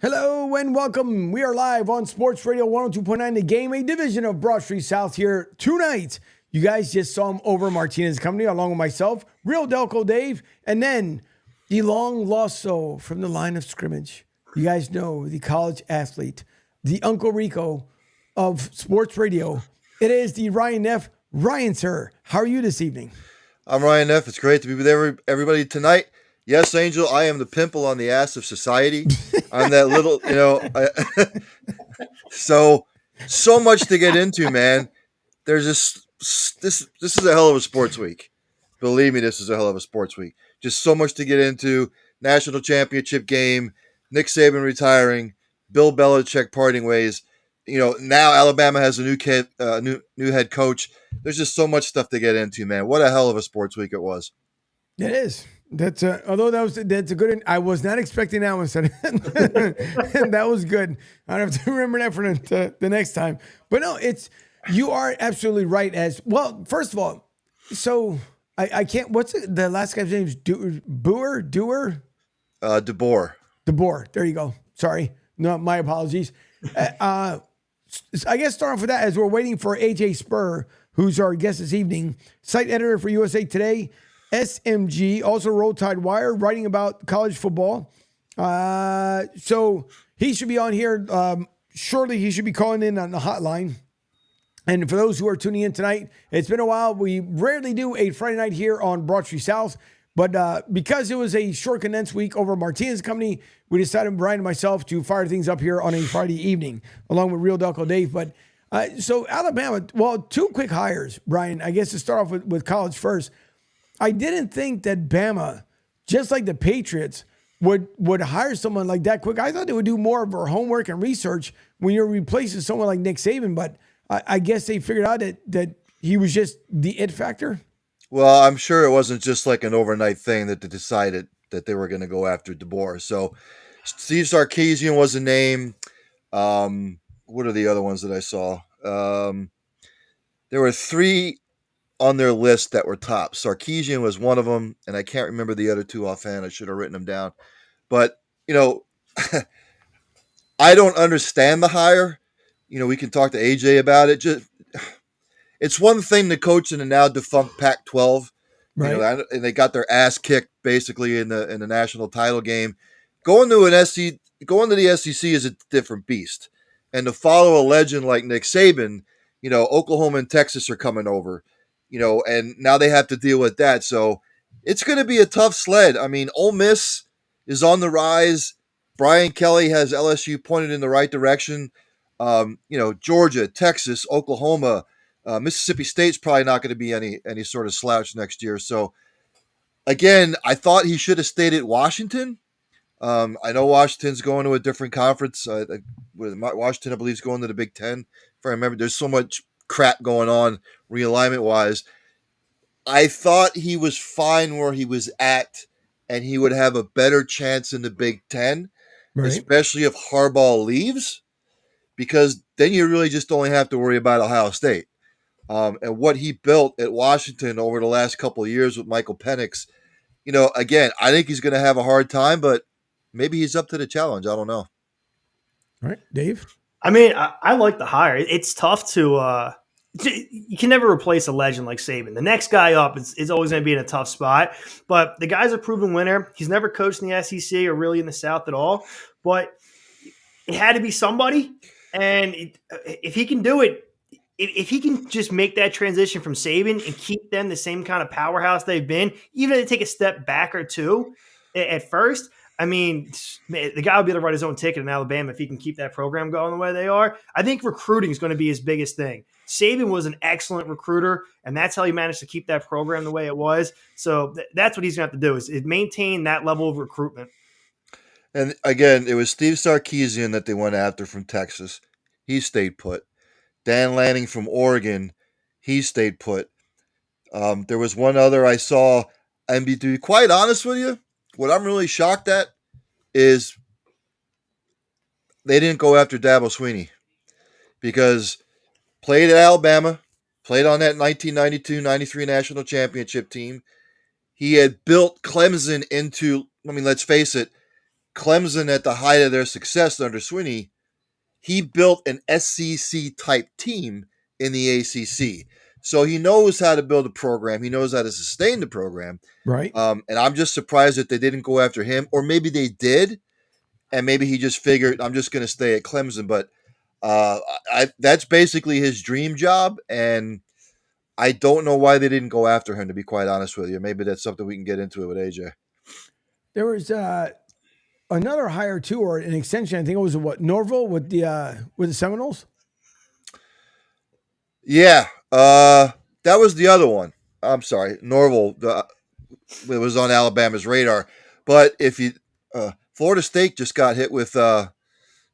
Hello and welcome. We are live on Sports Radio 102.9 The Game, a division of Broad Street South here tonight. You guys just saw him over Martinez Company along with myself, real Delco Dave, and then the long lost soul from the line of scrimmage. You guys know the college athlete, the Uncle Rico of Sports Radio. It is the Ryan Neff. Ryan, sir, how are you this evening? I'm Ryan Neff. It's great to be with everybody tonight. Yes, Angel, I am the pimple on the ass of society. I'm that little, so much to get into, man. There's this is a hell of a sports week. Believe me, this is a hell of a sports week. Just so much to get into. National championship game, Nick Saban retiring, Bill Belichick parting ways. Now Alabama has a new head coach. There's just so much stuff to get into, man. What a hell of a sports week it was. It is. That's that's a good. I was not expecting that one, son. That was good. I don't have to remember that for the next time. But no, you are absolutely right. As well, first of all, so I can't. What's the last guy's name? DeBoer. DeBoer. There you go. Sorry. No, my apologies. I guess start off with that as we're waiting for AJ Spur, who's our guest this evening, site editor for USA Today. SMG, also Roll Tide Wire, writing about college football. So he should be on here shortly. He should be calling in on the hotline. And for those who are tuning in tonight, it's been a while. We rarely do a Friday night here on Broad Street South. But because it was a short, condensed week over Martinez Company, we decided, Brian and myself, to fire things up here on a Friday evening, along with Real Delco Dave. But so Alabama, well, two quick hires, Brian. I guess to start off with college first. I didn't think that Bama, just like the Patriots, would hire someone like that quick. I thought they would do more of their homework and research when you're replacing someone like Nick Saban, but I guess they figured out that he was just the it factor. Well, I'm sure it wasn't just like an overnight thing that they decided that they were going to go after DeBoer. So Steve Sarkisian was a name. What are the other ones that I saw? There were three on their list that were top. Sarkisian was one of them, and I can't remember the other two offhand. I should have written them down. But, I don't understand the hire. We can talk to AJ about it. It's one thing to coach in the now defunct Pac-12, right? And they got their ass kicked basically in the national title game. Going to the SEC is a different beast. And to follow a legend like Nick Saban, Oklahoma and Texas are coming over. And now they have to deal with that. So it's going to be a tough sled. I mean, Ole Miss is on the rise. Brian Kelly has LSU pointed in the right direction. Georgia, Texas, Oklahoma, Mississippi State's probably not going to be any sort of slouch next year. So again, I thought he should have stayed at Washington. I know Washington's going to a different conference. Washington, I believe, is going to the Big Ten. If I remember, there's so much crap going on realignment wise. I thought he was fine where he was at, and he would have a better chance in the Big Ten, right, especially if Harbaugh leaves, because then you really just only have to worry about Ohio State. And what he built at Washington over the last couple of years with Michael Penix, again, I think he's going to have a hard time, but maybe he's up to the challenge. I don't know. All right, Dave? I mean, I like the hire. It's tough to you can never replace a legend like Saban. The next guy up is always going to be in a tough spot. But the guy's a proven winner. He's never coached in the SEC or really in the South at all. But it had to be somebody. And if he can do it, if he can just make that transition from Saban and keep them the same kind of powerhouse they've been, even if they take a step back or two at first, I mean, the guy will be able to write his own ticket in Alabama if he can keep that program going the way they are. I think recruiting is going to be his biggest thing. Saban was an excellent recruiter, and that's how he managed to keep that program the way it was. So that's what he's going to have to do is maintain that level of recruitment. And again, it was Steve Sarkisian that they went after from Texas. He stayed put. Dan Lanning from Oregon, he stayed put. There was one other I saw, and to be quite honest with you, what I'm really shocked at is they didn't go after Dabo Swinney, because played at Alabama, played on that 1992-93 national championship team. He had built Clemson into, let's face it, Clemson at the height of their success under Swinney, he built an SEC type team in the ACC. So he knows how to build a program. He knows how to sustain the program. Right. And I'm just surprised that they didn't go after him, or maybe they did. And maybe he just figured, I'm just going to stay at Clemson. But that's basically his dream job. And I don't know why they didn't go after him, to be quite honest with you. Maybe that's something we can get into with AJ. There was another hire too, or an extension. I think it was Norville with the Seminoles. Yeah, that was the other one. I'm sorry, Norville. It was on Alabama's radar. But if you, Florida State just got hit with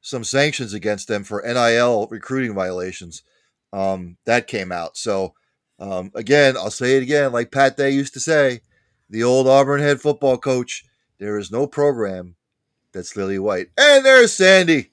some sanctions against them for NIL recruiting violations. That came out. So again, I'll say it again, like Pat Day used to say, the old Auburn head football coach. There is no program that's lily white. And there's Sandy.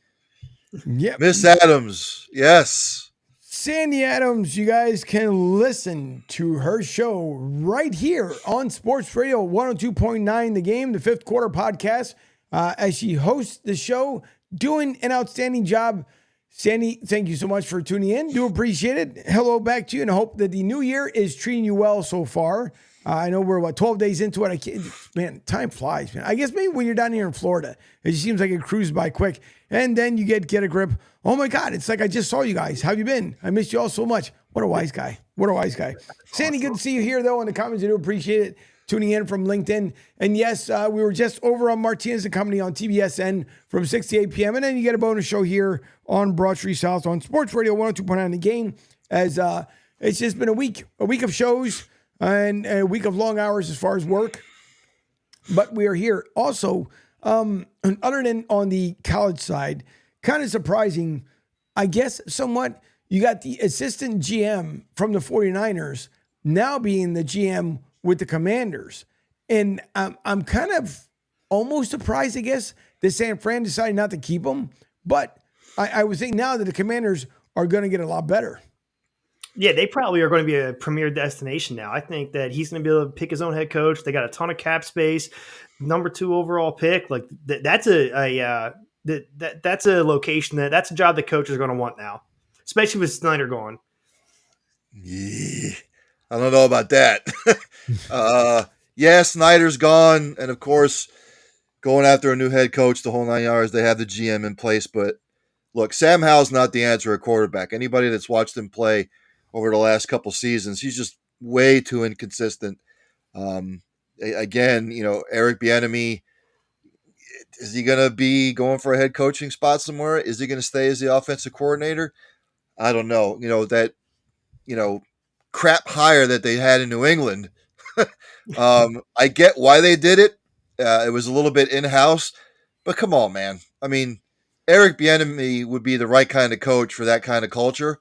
Yep. Miss Adams. Yes. Sandy Adams, you guys can listen to her show right here on Sports Radio 102.9 The Game, the Fifth Quarter podcast, as she hosts the show, doing an outstanding job. Sandy, thank you so much for tuning in. Do appreciate it. Hello back to you, and I hope that the new year is treating you well so far. I know we're 12 days into it. Man, time flies, man. I guess maybe when you're down here in Florida, it just seems like it cruises by quick. And then you get a grip. Oh my God, it's like I just saw you guys. How have you been? I missed you all so much. What a wise guy. What a wise guy. Sandy, good to see you here, though, in the comments. I do appreciate it. Tuning in from LinkedIn. And yes, we were just over on Martinez and Company on TBSN from 6 to 8 p.m. And then you get a bonus show here on Broad Street South on Sports Radio 102.9 The Game. As it's just been a week of shows and a week of long hours as far as work. But we are here. Also, other than on the college side, kind of surprising, I guess, somewhat, you got the assistant GM from the 49ers now being the GM with the Commanders. And I'm kind of almost surprised, I guess, that San Fran decided not to keep him. But I would think now that the Commanders are going to get a lot better. Yeah, they probably are going to be a premier destination now. I think that he's going to be able to pick his own head coach. They got a ton of cap space, number 2 overall pick. Like that's a location that's a job that coaches are going to want now, especially with Snyder gone. Yeah, I don't know about that. Yeah, Snyder's gone, and of course, going after a new head coach, the whole 9 yards. They have the GM in place, but look, Sam Howell's not the answer at quarterback. Anybody that's watched him play over the last couple seasons, he's just way too inconsistent. Again, Eric Bieniemy, is he going to be going for a head coaching spot somewhere? Is he going to stay as the offensive coordinator? I don't know. That crap hire that they had in New England. I get why they did it. It was a little bit in-house, but come on, man. I mean, Eric Bieniemy would be the right kind of coach for that kind of culture.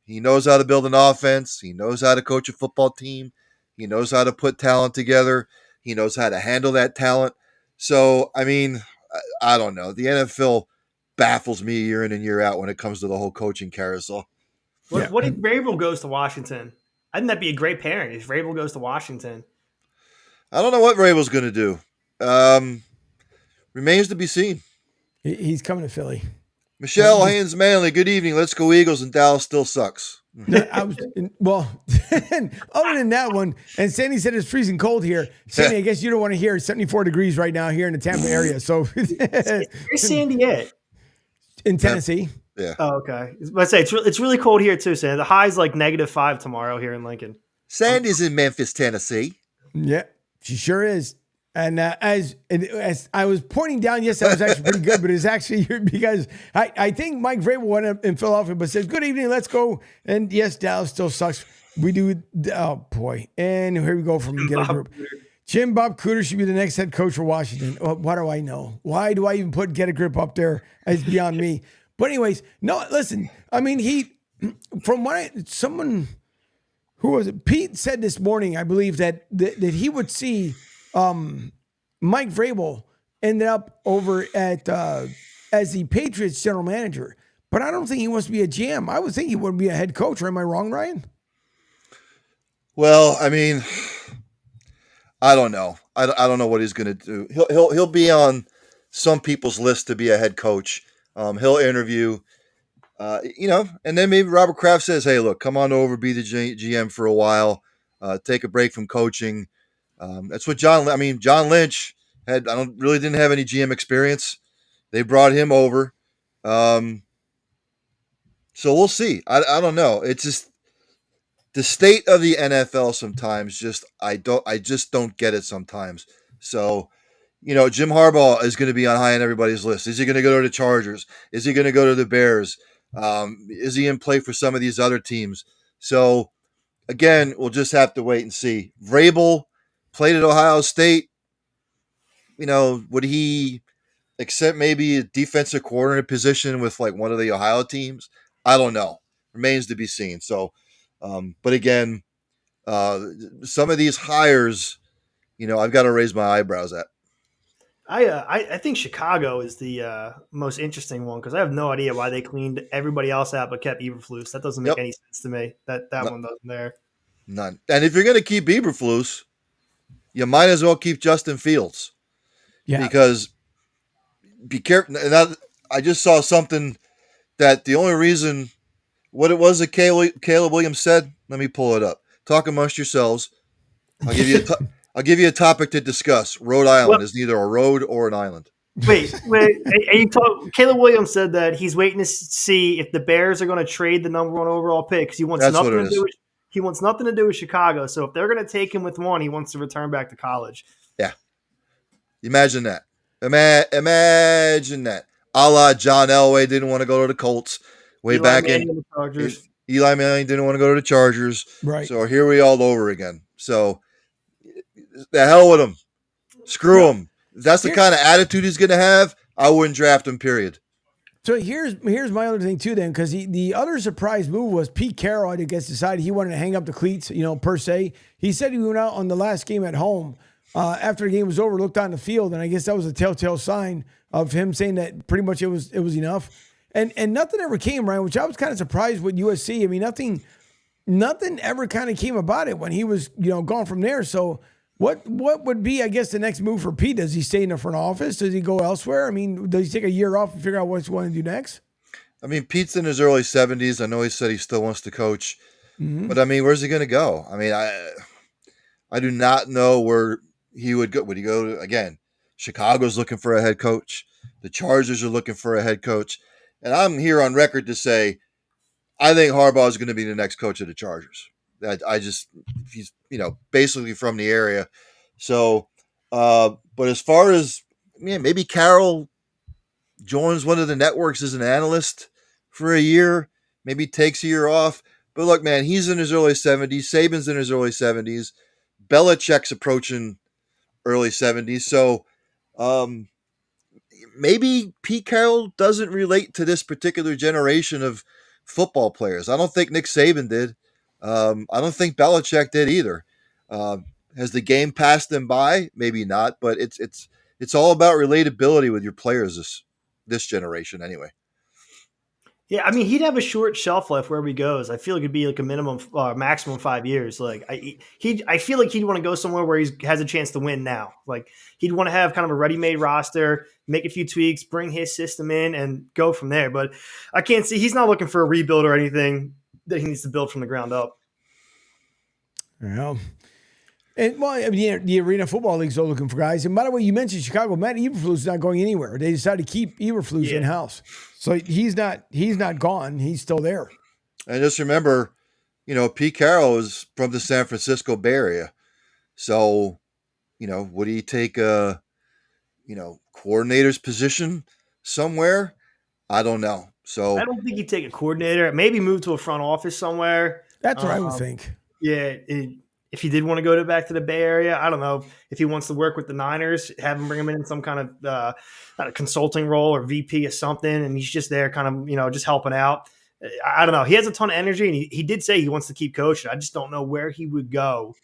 He knows how to build an offense. He knows how to coach a football team. He knows how to put talent together. He knows how to handle that talent. So, I mean, I don't know. The NFL baffles me year in and year out when it comes to the whole coaching carousel. What if Vrabel goes to Washington? I think that'd be a great pairing if Vrabel goes to Washington. I don't know what Vrabel's going to do. Remains to be seen. He's coming to Philly. Michelle Haynes Manley, good evening. Let's go Eagles, and Dallas still sucks. Other than that one, and Sandy said it's freezing cold here. Sandy, I guess you don't want to hear 74 degrees right now here in the Tampa area. So where's Sandy at? In Tennessee. Yeah. Oh, okay. Let's say it's really cold here too, Sandy. The high's like -5 tomorrow here in Lincoln. Sandy's in Memphis, Tennessee. Yeah, she sure is. And as I was pointing down, yes, that was actually pretty good, but it's actually because I think Mike Vrabel went up in Philadelphia, but said, "Good evening, let's go." And yes, Dallas still sucks. We do. Oh boy! And here we go from the Get a Group. Jim Bob Cooter should be the next head coach for Washington. What do I know? Why do I even put Get a Grip up there? It's beyond me. But anyways, no. Listen, I mean, someone who was it? Pete said this morning, I believe that he would see. Mike Vrabel ended up over at as the Patriots general manager, but I don't think he wants to be a GM. I would think he would be a head coach. Or am I wrong, Ryan? Well, I mean, I don't know. I don't know what he's going to do. He'll be on some people's list to be a head coach. He'll interview, and then maybe Robert Kraft says, "Hey, look, come on over, be the GM for a while, take a break from coaching." That's what John Lynch had. Didn't have any GM experience. They brought him over, so we'll see. I don't know. It's just the state of the NFL sometimes. I just don't get it sometimes. So. Jim Harbaugh is going to be on high on everybody's list. Is he going to go to the Chargers? Is he going to go to the Bears? Is he in play for some of these other teams? So, again, we'll just have to wait and see. Vrabel played at Ohio State. Would he accept maybe a defensive coordinator position with like one of the Ohio teams? I don't know. Remains to be seen. So, but again, some of these hires, I've got to raise my eyebrows at. I think Chicago is the most interesting one because I have no idea why they cleaned everybody else out but kept Eberflus. That doesn't make any sense to me. That one doesn't there. None. And if you're going to keep Eberflus, you might as well keep Justin Fields. Yeah. Because be careful. And I just saw something that the only reason what it was that Caleb Williams said. Let me pull it up. Talk amongst yourselves. I'll give you I'll give you a topic to discuss. Rhode Island is neither a road or an island. Wait. Caleb Williams said that he's waiting to see if the Bears are going to trade the number 1 overall pick because he wants nothing to do with Chicago. So if they're going to take him with 1, he wants to return back to college. Yeah. Imagine that. Imagine that. A la John Elway didn't want to go to the Colts back in the Chargers. Eli Manning didn't want to go to the Chargers. Right. So here we all over again. So the hell with him. Screw him. If that's the kind of attitude he's going to have, I wouldn't draft him, period. So here's my other thing, too, then, because the other surprise move was Pete Carroll, I guess, decided he wanted to hang up the cleats, per se. He said he went out on the last game at home after the game was over, looked on the field, and I guess that was a telltale sign of him saying that pretty much it was enough. And nothing ever came, Ryan, which I was kind of surprised with USC. I mean, nothing ever kind of came about it when he was, gone from there. So what would be, I guess, the next move for Pete? Does he stay in the front office? Does he go elsewhere? I mean, does he take a year off and figure out what he's going to do next? I mean, Pete's in his early 70s. I know he said he still wants to coach. Mm-hmm. But, I mean, where's he going to go? I mean, I do not know where he would go. Would he go to, again, Chicago's looking for a head coach. The Chargers are looking for a head coach. And I'm here on record to say I think Harbaugh is going to be the next coach of the Chargers. He's, basically from the area. So, but as far as, maybe Carroll joins one of the networks as an analyst for a year, maybe takes a year off. But look, man, he's in his early 70s. Saban's in his early 70s. Belichick's approaching early 70s. So, maybe Pete Carroll doesn't relate to this particular generation of football players. I don't think Nick Saban did. I don't think Belichick did either. Has the game passed them by? Maybe not, but it's all about relatability with your players this generation anyway. Yeah, I mean, he'd have a short shelf life wherever he goes. I feel like it'd be like a maximum 5 years. Like I feel like he'd want to go somewhere where he has a chance to win now. Like he'd want to have kind of a ready-made roster, make a few tweaks, bring his system in, and go from there. But I can't see he's not looking for a rebuild or anything that he needs to build from the ground up. Yeah. And the Arena Football League's still looking for guys. And by the way, you mentioned Chicago. Matt Eberflus is not going anywhere. They decided to keep Eberflus in house, so he's not gone. He's still there. And just remember, Pete Carroll is from the San Francisco Bay Area, so would he take a coordinator's position somewhere? I don't know. So I don't think he'd take a coordinator. Maybe move to a front office somewhere. That's what I would think. Yeah. If he did want to go back to the Bay Area, I don't know if he wants to work with the Niners, have him bring him in some kind of consulting role or VP or something, and he's just there kind of, just helping out. I don't know. He has a ton of energy, and he did say he wants to keep coaching. I just don't know where he would go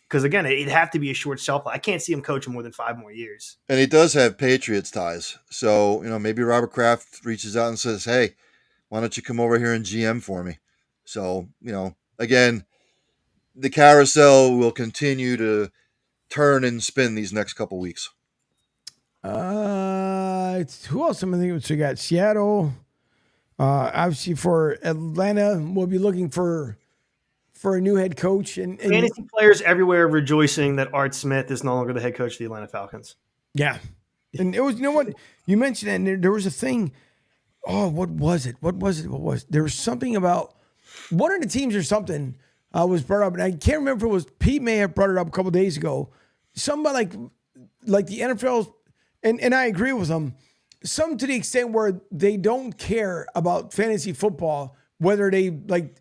because, again, it'd have to be a short shelf life. I can't see him coaching more than 5 more years. And he does have Patriots ties. So, maybe Robert Kraft reaches out and says, hey, why don't you come over here and GM for me? So, again, the carousel will continue to turn and spin these next couple weeks. who else am I thinking? So you got Seattle. Obviously for Atlanta, we'll be looking for a new head coach. And Fantasy players everywhere rejoicing that Art Smith is no longer the head coach of the Atlanta Falcons. Yeah. And it was, you know what? You mentioned it, and there was a thing. Oh, what was it? There was something about one of the teams or something was brought up, and I can't remember if it was Pete may have brought it up a couple of days ago. Somebody like the NFL, and I agree with them, some to the extent where they don't care about fantasy football, whether they like.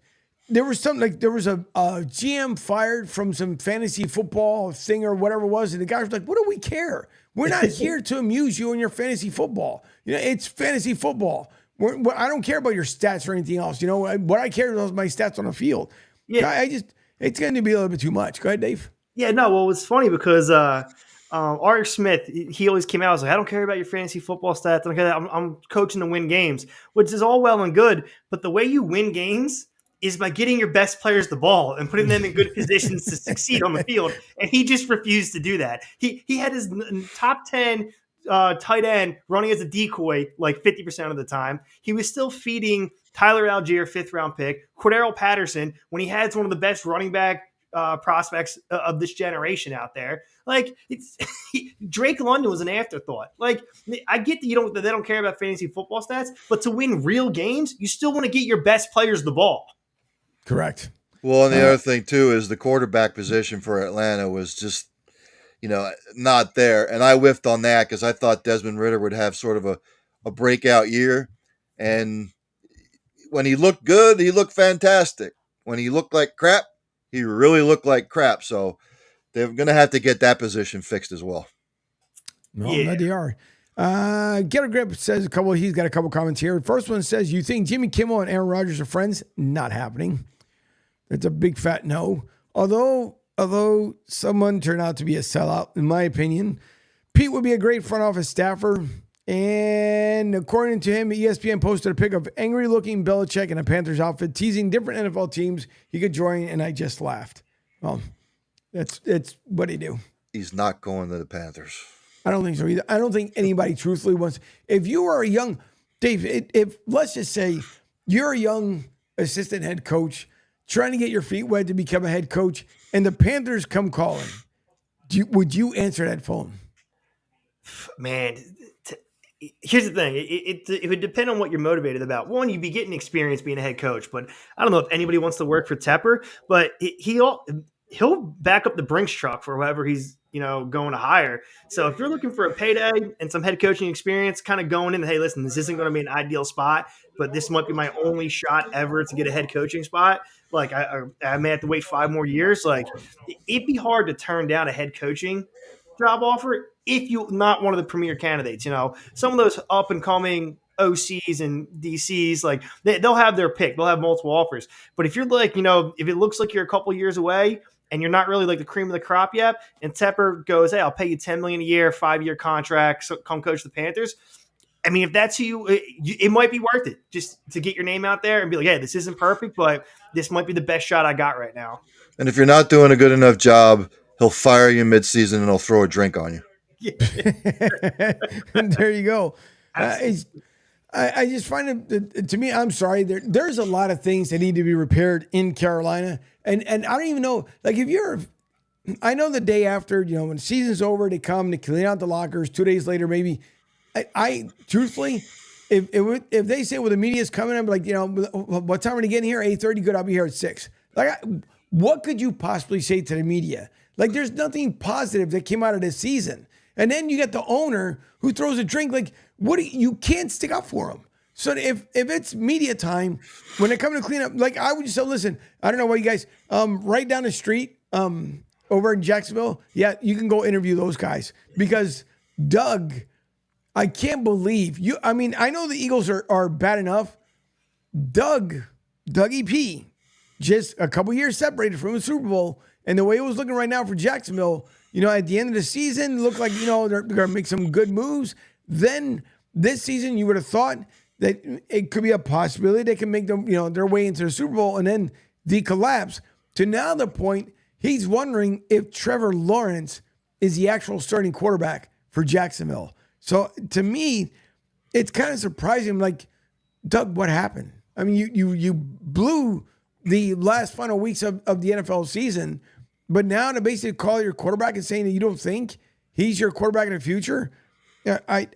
There was something like there was a GM fired from some fantasy football thing or whatever it was, and the guy was like, "What do we care? We're not here to amuse you in your fantasy football. You know, it's fantasy football. I don't care about your stats or anything else. You know, what I care about is my stats on the field." Yeah, it's going to be a little bit too much. Go ahead, Dave. Yeah, no. Well, it's funny because Art Smith, he always came out. I was like, I don't care about your fantasy football stats. I'm coaching to win games, which is all well and good. But the way you win games is by getting your best players the ball and putting them in good positions to succeed on the field. And he just refused to do that. He had his top 10 tight end running as a decoy like 50% of the time. He was still feeding Tyler Algier, 5th-round pick, Cordero Patterson, when he had one of the best running back prospects of this generation out there. Like, Drake London was an afterthought. Like, I get that they don't care about fantasy football stats, but to win real games, you still want to get your best players the ball. Correct. Well, and the other thing too is the quarterback position for Atlanta was just, not there. And I whiffed on that because I thought Desmond Ridder would have sort of a breakout year. And when he looked good, he looked fantastic. When he looked like crap, he really looked like crap. So they're going to have to get that position fixed as well. Well, yeah. They are. Get a Grip says he's got a couple comments here. First one says, you think Jimmy Kimmel and Aaron Rodgers are friends? Not happening. It's a big fat no. Although someone turned out to be a sellout, in my opinion, Pete would be a great front office staffer. And according to him, ESPN posted a pic of angry-looking Belichick in a Panthers outfit, teasing different NFL teams he could join, and I just laughed. Well, it's what he do. He's not going to the Panthers. I don't think so either. I don't think anybody truthfully wants. If you are a young Dave, if let's just say you're a young assistant head coach trying to get your feet wet to become a head coach, and the Panthers come calling, would you answer that phone? Man, here's the thing. It would depend on what you're motivated about. One, you'd be getting experience being a head coach, but I don't know if anybody wants to work for Tepper, but he'll back up the Brinks truck for whoever he's going to hire. So if you're looking for a payday and some head coaching experience, kind of going in, hey, listen, this isn't going to be an ideal spot, but this might be my only shot ever to get a head coaching spot. Like I may have to wait 5 more years. Like it'd be hard to turn down a head coaching job offer if you're not one of the premier candidates. Some of those up and coming OCs and DCs, like they'll have their pick. They'll have multiple offers. But if you're like, if it looks like you're a couple years away and you're not really like the cream of the crop yet, and Tepper goes, hey, I'll pay you $10 million a year, 5-year contract, so come coach the Panthers. I mean, if that's who it might be worth it just to get your name out there and be like, hey, this isn't perfect, but this might be the best shot I got right now. And if you're not doing a good enough job, he'll fire you midseason and he'll throw a drink on you. And there you go. I just find it, to me, I'm sorry, there's a lot of things that need to be repaired in Carolina. And I don't even know, like I know the day after, when the season's over, they come, they clean out the lockers. 2 days later, maybe. I truthfully, if they say, well, the media's coming, I'm like, what time are they getting here? 8:30. Good, I'll be here at 6. Like, what could you possibly say to the media? Like, there's nothing positive that came out of this season. And then you get the owner who throws a drink. Like, you can't stick up for him. So if it's media time, when they come to clean up, like I would just say, listen, I don't know what you guys, right down the street, over in Jacksonville, yeah, you can go interview those guys because Doug. I can't believe you. I mean, I know the Eagles are bad enough. Dougie P, just a couple years separated from the Super Bowl. And the way it was looking right now for Jacksonville, at the end of the season, looked like, they're going to make some good moves. Then this season, you would have thought that it could be a possibility they can make them, their way into the Super Bowl. And then the collapse to now the point he's wondering if Trevor Lawrence is the actual starting quarterback for Jacksonville. So to me, it's kind of surprising. Like, Doug, what happened? I mean, you blew the last final weeks of the NFL season, but now to basically call your quarterback and saying that you don't think he's your quarterback in the future,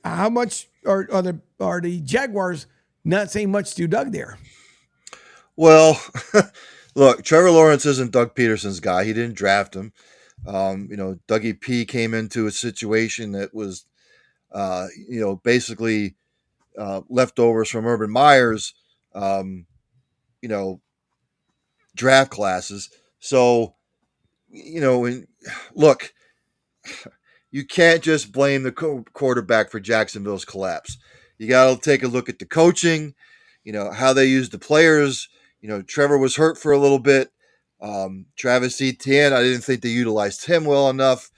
how much are the Jaguars not saying much to Doug there? Well, look, Trevor Lawrence isn't Doug Peterson's guy. He didn't draft him. Dougie P came into a situation that was, basically leftovers from Urban Meyer's, you know, draft classes. So, look, you can't just blame the quarterback for Jacksonville's collapse. You got to take a look at the coaching, how they use the players. Trevor was hurt for a little bit. Travis Etienne, I didn't think they utilized him well enough.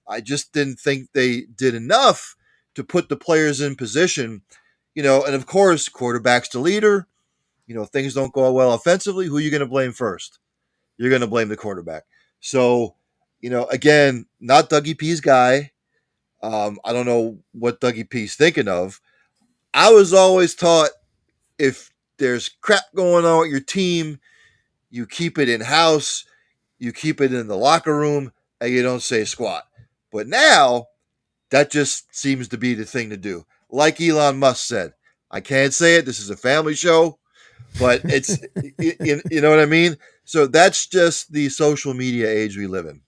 I just didn't think they did enough to put the players in position, and of course, quarterback's the leader. Things don't go well offensively. Who are you going to blame first? You're going to blame the quarterback. So, again, not Dougie P's guy. I don't know what Dougie P's thinking of. I was always taught if there's crap going on with your team, you keep it in-house, you keep it in the locker room, and you don't say squat. But now, that just seems to be the thing to do. Like Elon Musk said, I can't say it, this is a family show, but it's, you know what I mean? So that's just the social media age we live in.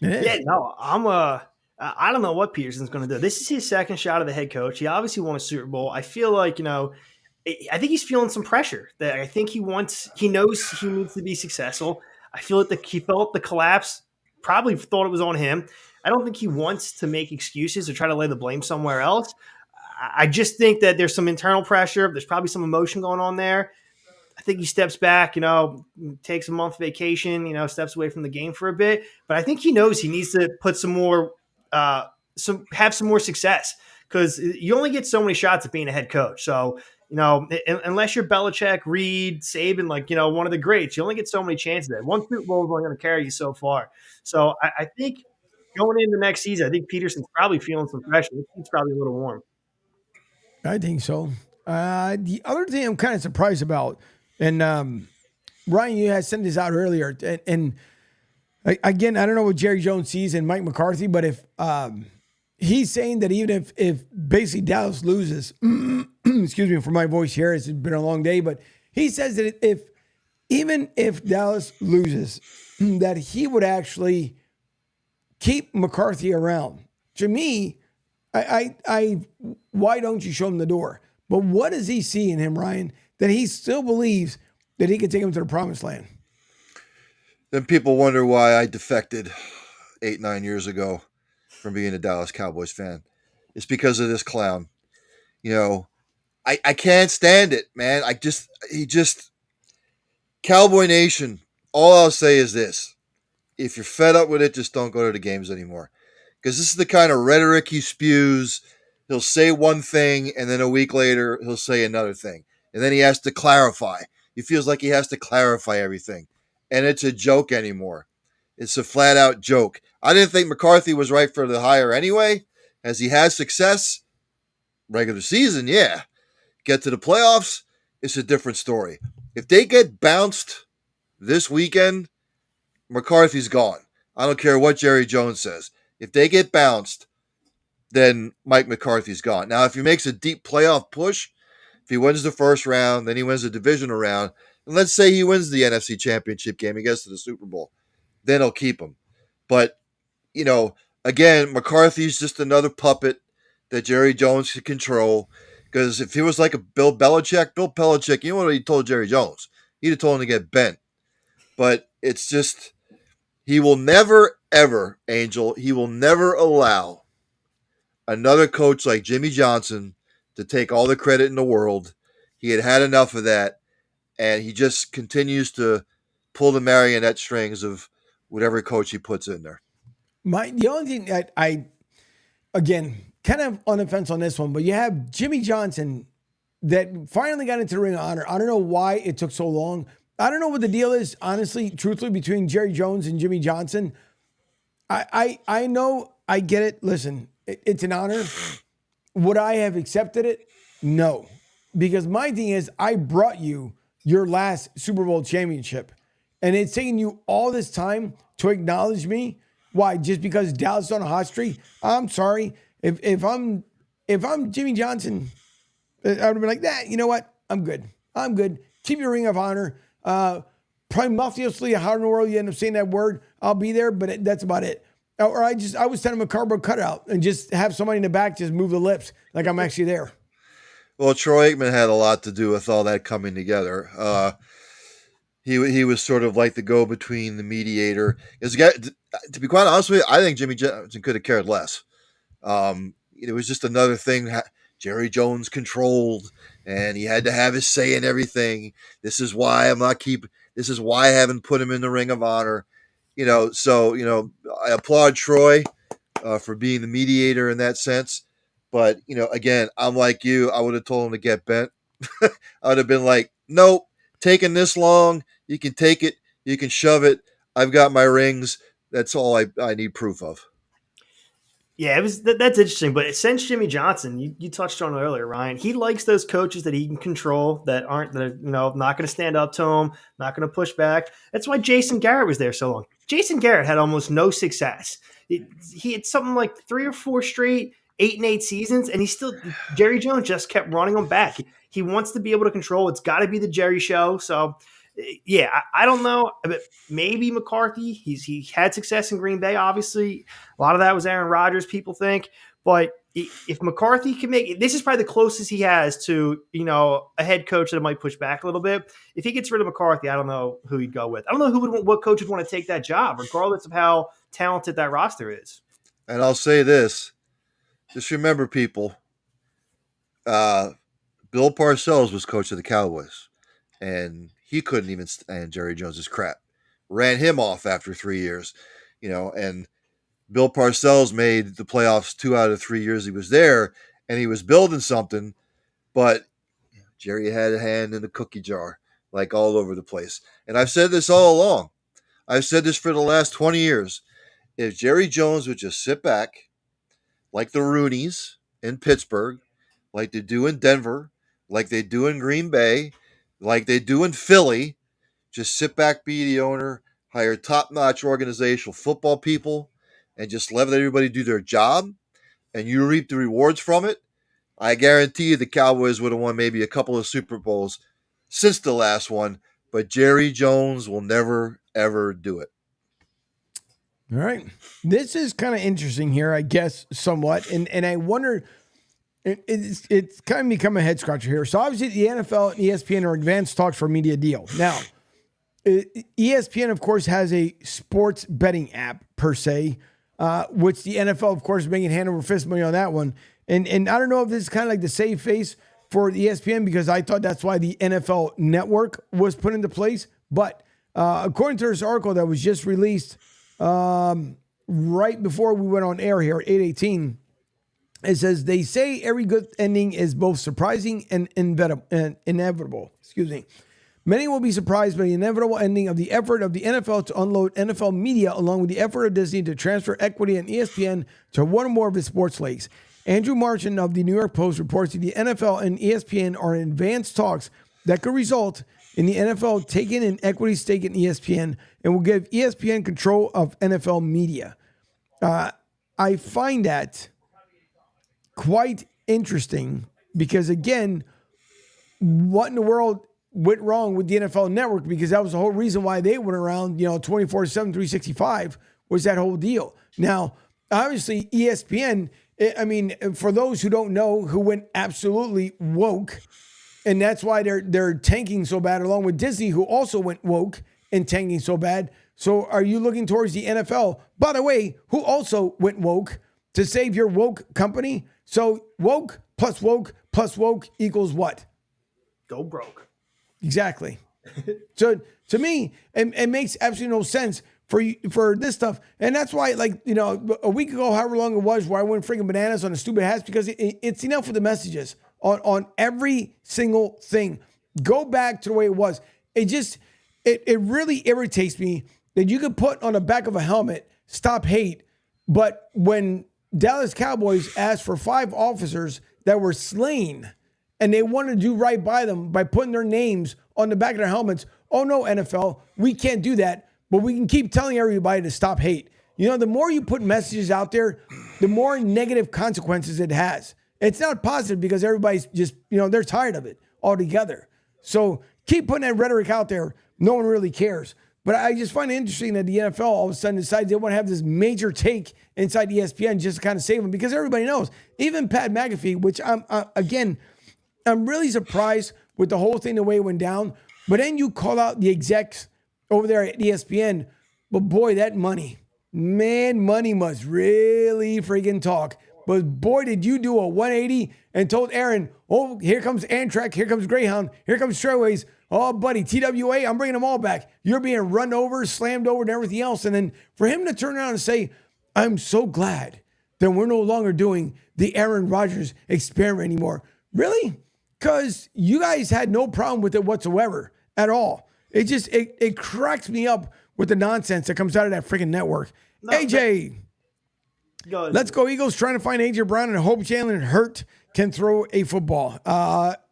Yeah, no, I don't know what Peterson's going to do. This is his second shot at the head coach. He obviously won a Super Bowl. I feel like, I think he's feeling some pressure. That I think he knows he needs to be successful. I feel like he felt the collapse, probably thought it was on him. I don't think he wants to make excuses or try to lay the blame somewhere else. I just think that there's some internal pressure. There's probably some emotion going on there. I think he steps back, takes a month vacation, steps away from the game for a bit. But I think he knows he needs to put some more, have some more success, because you only get so many shots at being a head coach. So, unless you're Belichick, Reed, Saban, one of the greats, you only get so many chances. One Super Bowl is only going to carry you so far. So I think going into next season, I think Peterson's probably feeling some pressure. He's probably a little warm. I think so. The other thing I'm kind of surprised about, and Ryan, you had sent this out earlier, and again, I don't know what Jerry Jones sees in Mike McCarthy, but if he's saying that even if basically Dallas loses, excuse me for my voice here, it's been a long day, but he says that even if Dallas loses, that he would actually keep McCarthy around. To me, I why don't you show him the door? But what does he see in him, Ryan, that he still believes that he can take him to the promised land? Then people wonder why I defected 8-9 years ago from being a Dallas Cowboys fan. It's because of this clown. I can't stand it, man. Cowboy Nation, all I'll say is this. If you're fed up with it, just don't go to the games anymore. Because this is the kind of rhetoric he spews. He'll say one thing, and then a week later, he'll say another thing. And then he has to clarify. He feels like he has to clarify everything. And it's a joke anymore. It's a flat-out joke. I didn't think McCarthy was right for the hire anyway. As he has success, regular season, yeah. Get to the playoffs, it's a different story. If they get bounced this weekend, McCarthy's gone. I don't care what Jerry Jones says. If they get bounced, then Mike McCarthy's gone. Now, if he makes a deep playoff push, if he wins the first round, then he wins the divisional round, and let's say he wins the NFC Championship game, he gets to the Super Bowl, then he'll keep him. But, again, McCarthy's just another puppet that Jerry Jones can control. Because if he was like a Bill Belichick, you know what he told Jerry Jones? He'd have told him to get bent. But it's just, he will never, ever, Angel, he will never allow another coach like Jimmy Johnson to take all the credit in the world. He had enough of that, and he just continues to pull the marionette strings of whatever coach he puts in there. The only thing I again, kind of on the fence on this one, but you have Jimmy Johnson that finally got into the Ring of Honor. I don't know why it took so long. I don't know what the deal is, honestly, truthfully, between Jerry Jones and Jimmy Johnson. I know, I get it. Listen, it's an honor. Would I have accepted it? No. Because my thing is, I brought you your last Super Bowl championship. And it's taking you all this time to acknowledge me. Why? Just because Dallas is on a hot streak? I'm sorry. If I'm Jimmy Johnson, I would have been like, you know what? I'm good. Keep your ring of honor. Promiscuously, how in the world you end up saying that word, I'll be there, but that's about it. Or I would send him a cardboard cutout and just have somebody in the back just move the lips like I'm actually there. Well, Troy Aikman had a lot to do with all that coming together. He was sort of like the go-between, the mediator. To be quite honest with you, I think Jimmy Johnson could have cared less. It was just another thing Jerry Jones controlled, and he had to have his say in everything. This is why I haven't put him in the Ring of Honor. I applaud Troy for being the mediator in that sense. But, again, I'm like you. I would have told him to get bent. I would have been like, nope, taking this long. You can take it. You can shove it. I've got my rings. That's all I need proof of. Yeah, that's interesting. But since Jimmy Johnson, you touched on it earlier, Ryan, he likes those coaches that he can control, that are not going to stand up to him, not going to push back. That's why Jason Garrett was there so long. Jason Garrett had almost no success. He had something like 3 or 4 straight 8-8 seasons, and Jerry Jones just kept running him back. He wants to be able to control. It's got to be the Jerry show. So, yeah, I don't know. Maybe McCarthy. He had success in Green Bay, obviously. A lot of that was Aaron Rodgers, people think. But if McCarthy can make – this is probably the closest he has to, a head coach that might push back a little bit. If he gets rid of McCarthy, I don't know who he'd go with. I don't know what coach would want to take that job, regardless of how talented that roster is. And I'll say this. Just remember, people, Bill Parcells was coach of the Cowboys, and he couldn't even stand Jerry Jones's crap. Ran him off after 3 years, and Bill Parcells made the playoffs 2 out of 3 years he was there, and he was building something, but Jerry had a hand in the cookie jar, like all over the place. And I've said this all along. I've said this for the last 20 years. If Jerry Jones would just sit back, like the Rooneys in Pittsburgh, like they do in Denver, like they do in Green Bay, like they do in Philly, just sit back, be the owner, hire top-notch organizational football people, and just let everybody do their job, and you reap the rewards from it, I guarantee you the Cowboys would have won maybe a couple of Super Bowls since the last one, but Jerry Jones will never, ever do it. All right. This is kind of interesting here, I guess, somewhat. And I wonder, it's kind of become a head scratcher here. So obviously the NFL and ESPN are advanced talks for a media deal. Now, ESPN, of course, has a sports betting app per se, which the NFL, of course, is making hand over fist money on that one. And I don't know if this is kind of like the save face for the ESPN, because I thought that's why the NFL network was put into place. But according to this article that was just released right before we went on air here at 8:18, it says they say every good ending is both surprising and inevitable. Excuse me. Many will be surprised by the inevitable ending of the effort of the NFL to unload NFL media, along with the effort of Disney to transfer equity in ESPN to one or more of its sports leagues. Andrew Marchand of the New York Post reports that the NFL and ESPN are in advanced talks that could result in the NFL taking an equity stake in ESPN and will give ESPN control of NFL media. I find that quite interesting because, again, what in the world went wrong with the NFL network? Because that was the whole reason why they went around, 24/7, 365 was that whole deal. Now, obviously, ESPN, I mean, for those who don't know, who went absolutely woke, and that's why they're tanking so bad, along with Disney, who also went woke and tanking so bad. So are you looking towards the NFL, by the way, who also went woke, to save your woke company? So woke plus woke plus woke equals what? Go broke. Exactly. So to me, it makes absolutely no sense for this stuff. And that's why, a week ago, however long it was, where I went freaking bananas on the stupid hats, because it's enough with the messages on every single thing. Go back to the way it was. It really irritates me that you could put on the back of a helmet, stop hate. But when Dallas Cowboys asked for 5 officers that were slain, and they wanted to do right by them by putting their names on the back of their helmets. Oh no, NFL, we can't do that, but we can keep telling everybody to stop hate. You know, the more you put messages out there, the more negative consequences it has. It's not positive because everybody's just, they're tired of it altogether. So keep putting that rhetoric out there. No one really cares. But I just find it interesting that the NFL all of a sudden decides they want to have this major take inside ESPN just to kind of save them, because everybody knows, even Pat McAfee, which I'm really surprised with the whole thing, the way it went down. But then you call out the execs over there at ESPN. But boy, that money must really freaking talk. But boy, did you do a 180 and told Aaron, oh, here comes Amtrak, here comes Greyhound, here comes Trailways. Oh, buddy, TWA, I'm bringing them all back. You're being run over, slammed over, and everything else. And then for him to turn around and say, I'm so glad that we're no longer doing the Aaron Rodgers experiment anymore. Really? Because you guys had no problem with it whatsoever at all. It just, it cracks me up with the nonsense that comes out of that freaking network. No, AJ, let's go Eagles, trying to find AJ Brown and hope Jalen Hurt can throw a football.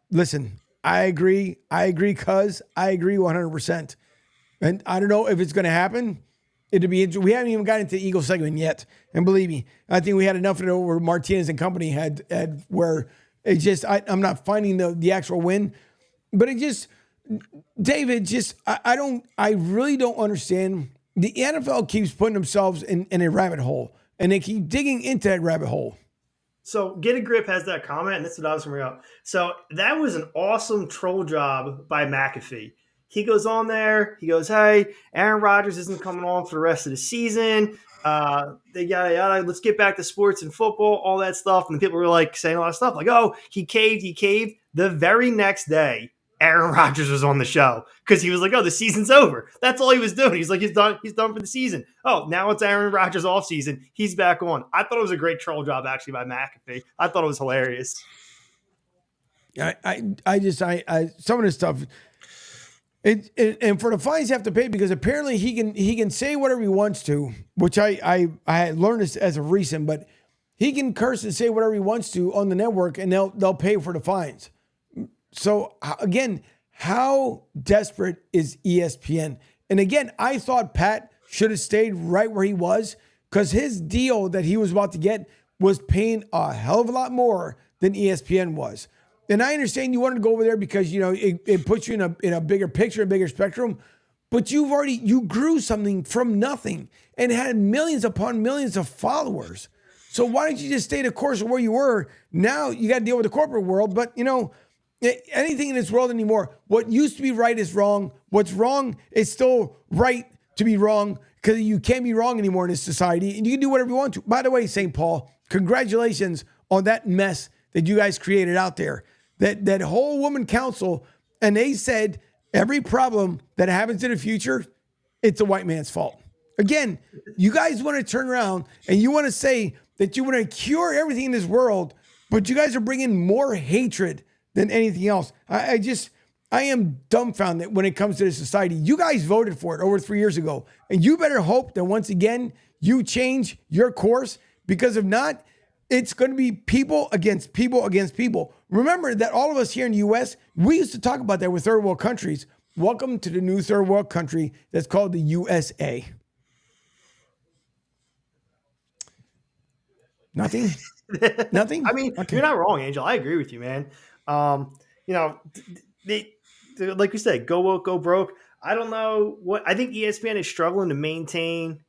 Listen, I agree, cuz I agree 100%. And I don't know if it's going to happen. It'd be interesting. We haven't even gotten into the Eagle segment yet. And believe me, I think we had enough of it over Martinez and company had where it just, I'm not finding the actual win. But it just, David, I really don't understand. The NFL keeps putting themselves in a rabbit hole, and they keep digging into that rabbit hole. So Get a Grip has that comment, and this is what I was going to bring up. So that was an awesome troll job by McAfee. He goes on there. He goes, hey, Aaron Rodgers isn't coming on for the rest of the season. They yada, yada. Let's get back to sports and football, all that stuff. And people were like saying a lot of stuff like, oh, he caved. The very next day, Aaron Rodgers was on the show because he was like, oh, the season's over. That's all he was doing. He's like, he's done for the season. Oh, now it's Aaron Rodgers off season. He's back on. I thought it was a great troll job actually by McAfee. I thought it was hilarious. I just some of this stuff, and for the fines you have to pay, because apparently he can say whatever he wants to, which I learned this as of recent, but he can curse and say whatever he wants to on the network, and they'll pay for the fines. So again, how desperate is ESPN? And again, I thought Pat should have stayed right where he was, because his deal that he was about to get was paying a hell of a lot more than ESPN was. And I understand you wanted to go over there because, it puts you in a bigger picture, a bigger spectrum, but you grew something from nothing and had millions upon millions of followers. So why don't you just stay the course of where you were? Now you got to deal with the corporate world, but anything in this world anymore, what used to be right is wrong. What's wrong is still right to be wrong, because you can't be wrong anymore in this society, and you can do whatever you want to. By the way, St. Paul, congratulations on that mess that you guys created out there. That whole woman council, and they said every problem that happens in the future, it's a white man's fault. Again, you guys want to turn around and you want to say that you want to cure everything in this world, but you guys are bringing more hatred than anything else. I am dumbfounded when it comes to this society. You guys voted for it over 3 years ago, and you better hope that once again you change your course, because if not, it's going to be people against people against people. Remember that all of us here in the U.S., we used to talk about that with third world countries. Welcome to the new third world country that's called the USA. Nothing? Nothing? I mean, okay. You're not wrong, Angel. I agree with you, man. They like you said, go woke, go broke. I don't know what, I think ESPN is struggling to maintain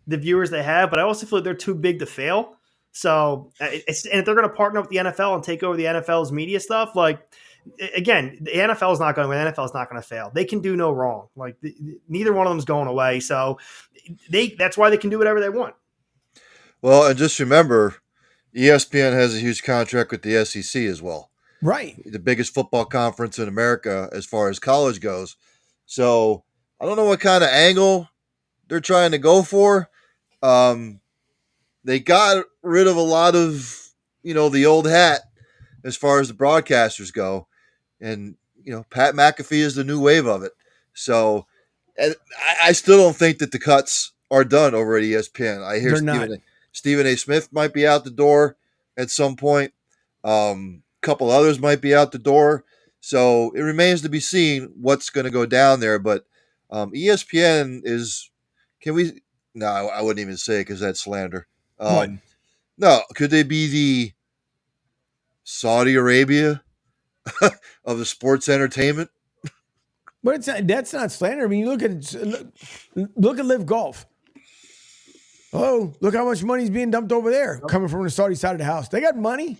the viewers they have, but I also feel like they're too big to fail. So and if they're going to partner up with the NFL and take over the NFL's media stuff, like, again, the NFL is not going to win. The NFL is not going to fail. They can do no wrong. Like, neither one of them is going away. So that's why they can do whatever they want. Well, and just remember, ESPN has a huge contract with the SEC as well. Right. The biggest football conference in America as far as college goes. So I don't know what kind of angle they're trying to go for. They got rid of a lot of, the old hat as far as the broadcasters go. And, Pat McAfee is the new wave of it. So, and I still don't think that the cuts are done over at ESPN. I hear Stephen A. Smith might be out the door at some point. Couple others might be out the door. So it remains to be seen what's going to go down there. But ESPN is, can we? No, I wouldn't even say it because that's slander. What? No, could they be the Saudi Arabia of the sports entertainment? But that's not slander. I mean, you look at Live Golf. Oh, look how much money's being dumped over there coming from the Saudi side of the house. They got money.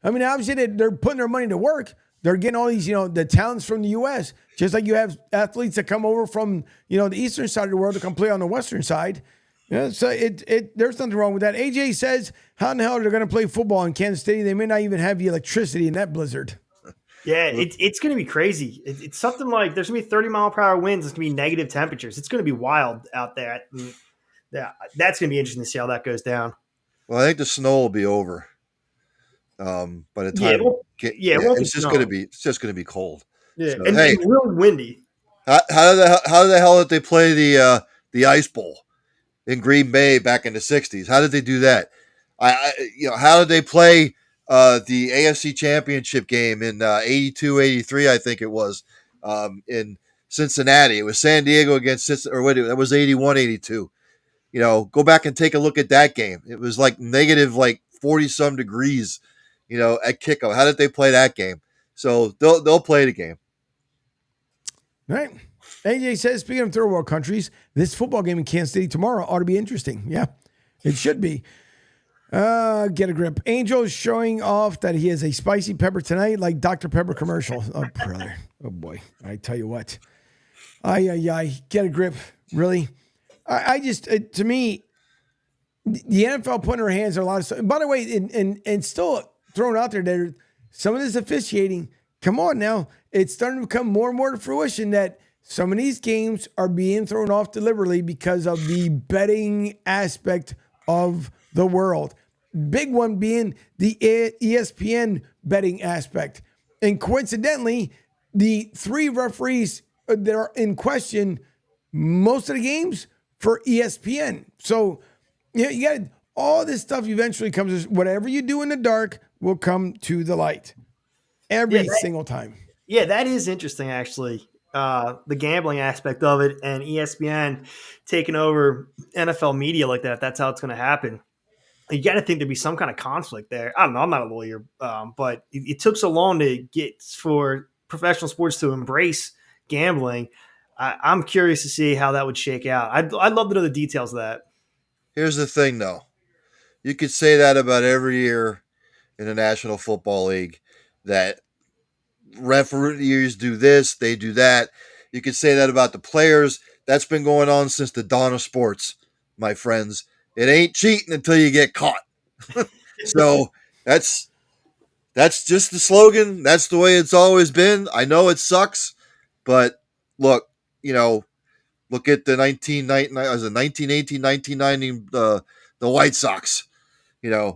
I mean, obviously they're putting their money to work. They're getting all these, the talents from the U.S. Just like you have athletes that come over from, the eastern side of the world to come play on the western side. So there's nothing wrong with that. AJ says, how in the hell are they going to play football in Kansas City? They may not even have the electricity in that blizzard. Yeah, it's going to be crazy. It's something like there's going to be 30-mile-per-hour winds. It's going to be negative temperatures. It's going to be wild out there. Yeah, that's going to be interesting to see how that goes down. Well, I think the snow will be over. By the time it's just going to be cold. Yeah, so, and real windy. How the hell did they play the Ice Bowl in Green Bay back in the 60s? How did they do that? How did they play the AFC Championship game in 82, 83, I think it was, in Cincinnati? It was San Diego against Cincinnati, or wait, that was 81, 82. Go back and take a look at that game. It was like negative 40-some degrees, at kickoff. How did they play that game? So they'll play the game. All right. AJ says, speaking of third world countries, this football game in Kansas City tomorrow ought to be interesting. Yeah, it should be. Get a grip. Angel is showing off that he has a spicy pepper tonight, like Dr. Pepper commercial. Oh, brother. Oh, boy. I tell you what. Get a grip. Really? I just, to me, the NFL putting her hands on a lot of stuff. By the way, and still thrown out there, some of this officiating, come on now, it's starting to become more and more to fruition that some of these games are being thrown off deliberately because of the betting aspect of the world. Big one being the ESPN betting aspect. And coincidentally, the 3 referees that are in question most of the games for ESPN. So you got all this stuff eventually comes, whatever you do in the dark will come to the light every single time. Yeah, that is interesting, actually. The gambling aspect of it and ESPN taking over NFL media like that. That's how it's going to happen. You got to think there'd be some kind of conflict there. I don't know. I'm not a lawyer, but it took so long to get for professional sports to embrace gambling. I'm curious to see how that would shake out. I'd love to know the details of that. Here's the thing, though. You could say that about every year in the National Football League, that referees do this, they do that. You could say that about the players. That's been going on since the dawn of sports, my friends. It ain't cheating until you get caught. So that's just the slogan. That's the way it's always been. I know it sucks, but look, look at the 1918, 1990, the White Sox,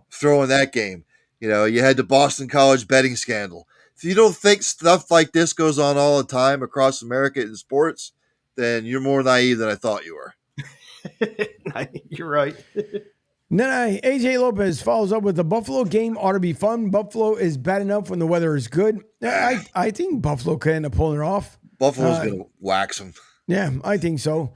throwing that game. You had the Boston College betting scandal. If you don't think stuff like this goes on all the time across America in sports, then you're more naive than I thought you were. You're right. No, AJ Lopez follows up with the Buffalo game ought to be fun. Buffalo is bad enough when the weather is good. I think Buffalo could end up pulling it off. Buffalo's going to wax them. Yeah, I think so.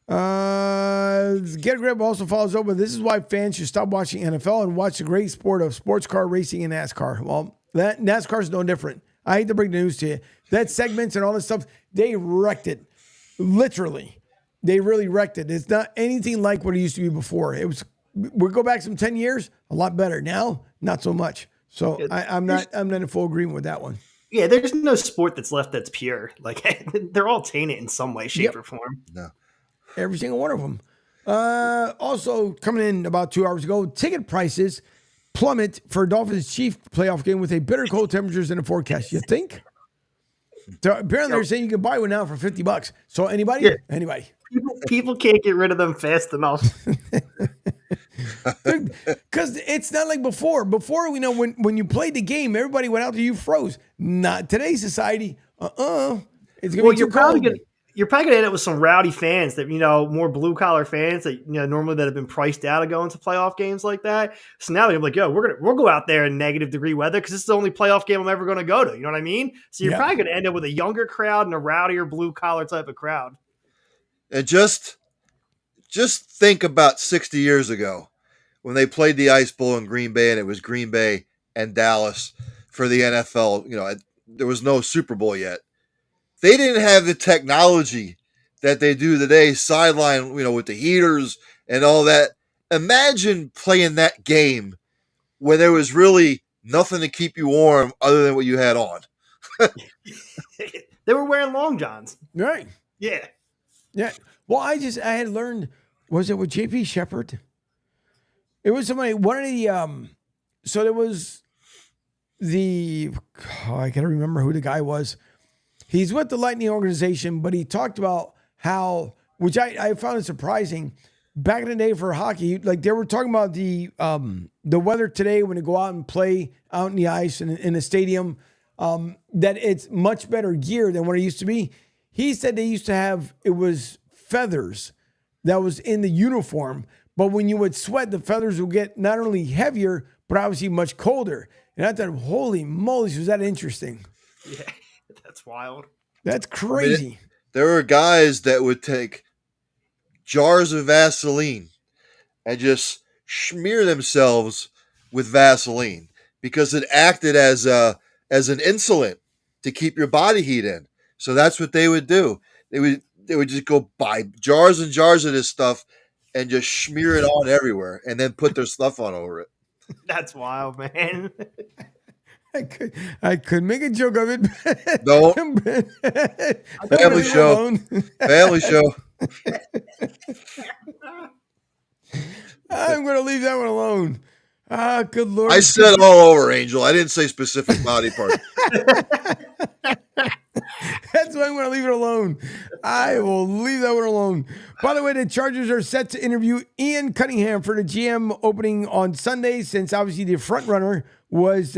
Get a Grip also follows up with, this is why fans should stop watching NFL and watch the great sport of sports car racing and NASCAR. Well, that NASCAR is no different. I hate to break the news to you. That segments and all this stuff, they wrecked it. Literally. They really wrecked it. It's not anything like what it used to be before. We go back some 10 years, a lot better. Now, not so much. So I'm not in full agreement with that one. Yeah, there's no sport that's left that's pure. Like, they're all tainted in some way, shape, or form. No. Every single one of them. Also, coming in about 2 hours ago, ticket prices plummet for Dolphins Chiefs playoff game with a bitter cold temperatures in the forecast. You think? So apparently, they're saying you can buy one now for $50. So anybody? Yeah. Anybody. People can't get rid of them fast enough. Because it's not like before. Before, when you played the game, everybody went out there, you froze. Not today's society. It's going to be too cold. you're probably gonna end up with some rowdy fans that more blue collar fans that normally that have been priced out of going to playoff games like that. So now they're like, yo, we'll go out there in negative degree weather because this is the only playoff game I'm ever going to go to. You know what I mean? So you're probably going to end up with a younger crowd and a rowdier blue collar type of crowd. And just think about 60 years ago when they played the Ice Bowl in Green Bay, and it was Green Bay and Dallas for the NFL. There was no Super Bowl yet. They didn't have the technology that they do today, sideline, with the heaters and all that. Imagine playing that game when there was really nothing to keep you warm other than what you had on. They were wearing long johns. Right. Yeah. Yeah. Well, I had learned, was it with JP Shepard? It was somebody, one of the, so there was I can't remember who the guy was. He's with the Lightning organization, but he talked about how, which I found it surprising, back in the day for hockey, like they were talking about the weather today when they go out and play out in the ice and in the stadium, that it's much better gear than what it used to be. He said they used to have, it was feathers that was in the uniform, but when you would sweat, the feathers would get not only heavier, but obviously much colder. And I thought, holy moly, was that interesting? Yeah. That's wild. That's crazy. I mean, there were guys that would take jars of Vaseline and just smear themselves with Vaseline because it acted as an insulant to keep your body heat in. So that's what they would do. They would just go buy jars and jars of this stuff and just smear it on everywhere and then put their stuff on over it. That's wild, man. I could make a joke of it. Don't. Family show. Family show. I'm going to leave that one alone. Ah, good Lord. I said all over, Angel. I didn't say specific body part. That's why I'm going to leave it alone. I will leave that one alone. By the way, the Chargers are set to interview Ian Cunningham for the GM opening on Sunday, since obviously the front runner was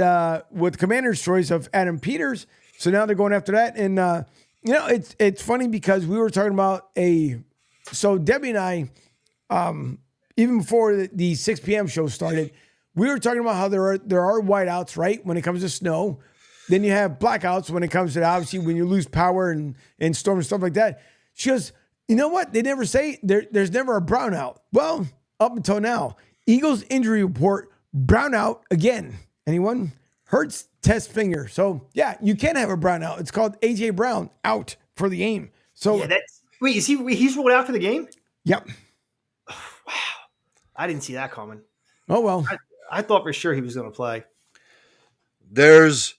with Commander's choice of Adam Peters. So now they're going after that. And, it's funny because we were talking about so Debbie and I, even before the 6 p.m. show started, we were talking about how there are whiteouts, right, when it comes to snow. Then you have blackouts when it comes to, obviously, when you lose power and storm and stuff like that. She goes, you know what? They never say there's never a brownout. Well, up until now, Eagles injury report, brownout again. Anyone? Hurts test finger. So, yeah, you can have a brownout. It's called A.J. Brown out for the game. So, yeah, wait, he's ruled out for the game? Yep. Oh, wow. I didn't see that coming. Oh, well. I thought for sure he was going to play. There's